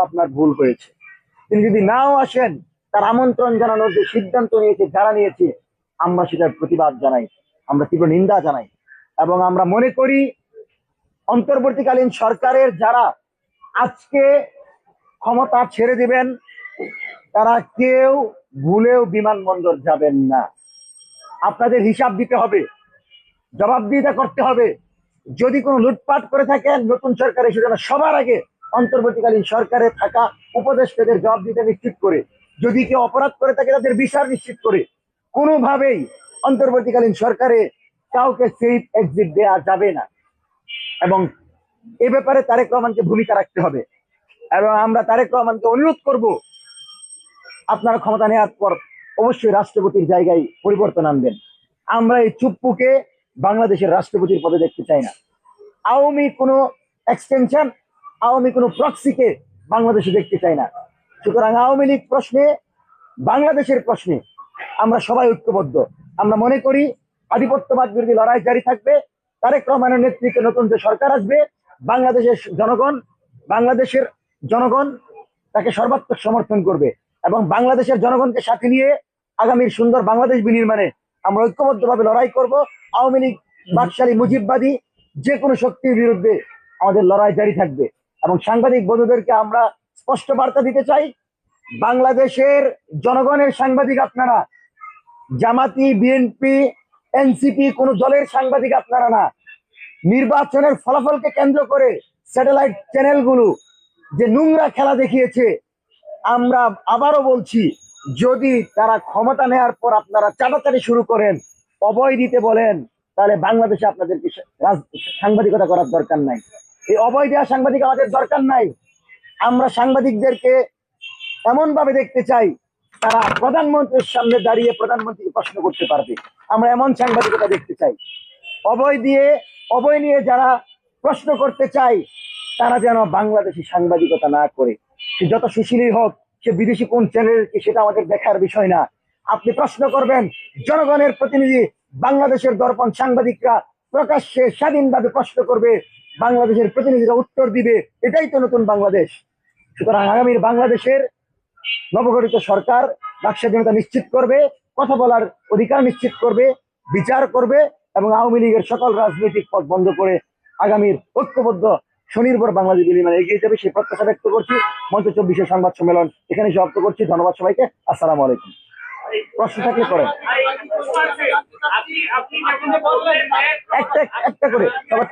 আপনার ভুল হয়েছে। তিনি যদি নাও আসেন, তার আমন্ত্রণ জানানোর যে সিদ্ধান্ত নিয়েছে, যারা নিয়েছে, আমরা সেটার প্রতিবাদ জানাই, আমরা তীব্র নিন্দা জানাই। এবং আমরা মনে করি অন্তর্বর্তীকালীন সরকারের যারা আজকে ক্ষমতা ছেড়ে দিবেন, তারা কেউ ভুলেও বিমানবন্দর যাবেন না। আপনাদের হিসাব দিতে হবে, জবাবদিহিতা করতে হবে। যদি কোনো লুটপাট করে থাকেন, নতুন সরকার এসে যেন সবার আগে অন্তর্বর্তীকালীন সরকারে থাকা উপদেষ্টাদের জবাবদিহিতা নিশ্চিত করে, যদি কেউ অপরাধ করে থাকে তাদের বিচার নিশ্চিত করে, কোনোভাবেই অন্তর্বর্তীকালীন সরকারে কাউকে সেফ এক্সিট দেওয়া যাবে না। এবং এ ব্যাপারে তারেক রহমানকে ভূমিকা রাখতে হবে। এবং আমরা তারেক রহমানকে অনুরোধ করব, আপনারা ক্ষমতা নেওয়ার পর অবশ্যই রাষ্ট্রপতির জায়গায় পরিবর্তন আনবেন। আমরা এই চুপ্পুকে বাংলাদেশের রাষ্ট্রপতির পদে দেখতে চাই না। আওয়ামী কোনো এক্সটেনশন, আওয়ামী কোনো প্রক্সিকে বাংলাদেশে দেখতে চাই না। সুতরাং আওয়ামী লীগ প্রশ্নে, বাংলাদেশের প্রশ্নে আমরা সবাই ঐক্যবদ্ধ। আমরা মনে করি আধিপত্যবাদ বিরোধী লড়াই জারি থাকবে। তারেক রহমানের নেতৃত্বে নতুন যে সরকার আসবে, বাংলাদেশের জনগণ তাকে সর্বাত্মক সমর্থন করবে। এবং বাংলাদেশের জনগণকে সাথে নিয়ে আগামীর সুন্দর বাংলাদেশ বিনির্মাণে আমরা ঐক্যবদ্ধভাবে লড়াই করব। আওয়ামী লীগ, বাকশালী, মুজিববাদী যে কোনো শক্তির বিরুদ্ধে আমাদের লড়াই জারি থাকবে। এবং সাংবাদিক বন্ধুদেরকে আমরা স্পষ্ট বার্তা দিতে চাই, বাংলাদেশের জনগণের সাংবাদিক আপনারা, জামাতি, বিএনপি, এনসিপি কোন দলের সাংবাদিক আপনারা না। নির্বাচনের ফলাফলকে কেন্দ্র করে স্যাটেলাইট চ্যানেলগুলো যে নোংরা খেলা দেখিয়েছে, আমরা আবারও বলছি, যদি তারা ক্ষমতা নেওয়ার পর আপনারা চাটাচাটি শুরু করেন, অভয় দিতে বলেন, তাহলে বাংলাদেশে আপনাদেরকে সাংবাদিকতা করার দরকার নাই। এই অভয় দেওয়া সাংবাদিক আমাদের দরকার নাই। আমরা সাংবাদিকদেরকে এমন ভাবে দেখতে চাই, তারা প্রধানমন্ত্রীর সামনে দাঁড়িয়ে প্রধানমন্ত্রীকে প্রশ্ন করতে পারবে। আমরা এমন সাংবাদিকতা দেখতে চাই। অভয় নিয়ে যারা প্রশ্ন করতে চায়, তারা যেন বাংলাদেশি সাংবাদিকতা না করে। সে যত সুশীলই হোক, সে বিদেশি কোন চ্যানেল, সেটা আমাদের দেখার বিষয় না। আপনি প্রশ্ন করবেন, জনগণের প্রতিনিধি বাংলাদেশের দর্পণ সাংবাদিকরা প্রকাশ্যে স্বাধীনভাবে প্রশ্ন করবে, বাংলাদেশের প্রতিনিধিরা উত্তর দিবে। এটাই তো নতুন বাংলাদেশ। সুতরাং আগামীর বাংলাদেশের নবগঠিত সরকার বাকস্বাধীনতা নিশ্চিত করবে, কথা বলার অধিকার নিশ্চিত করবে, বিচার করবে এবং আওয়ামী লীগের সকল রাজনৈতিক পথ বন্ধ করে আগামীর ঐক্যবদ্ধ স্বনির্ভর বাংলাদেশ বিনির্মাণে এগিয়ে যাবে, সেই প্রত্যাশা ব্যক্ত করছি। মঞ্চ 24 সংবাদ সম্মেলন এখানে সমাপ্ত করছি। ধন্যবাদ সবাইকে। আসসালামু আলাইকুম। প্রশ্ন থাকলে করেন, একটা করে সবার।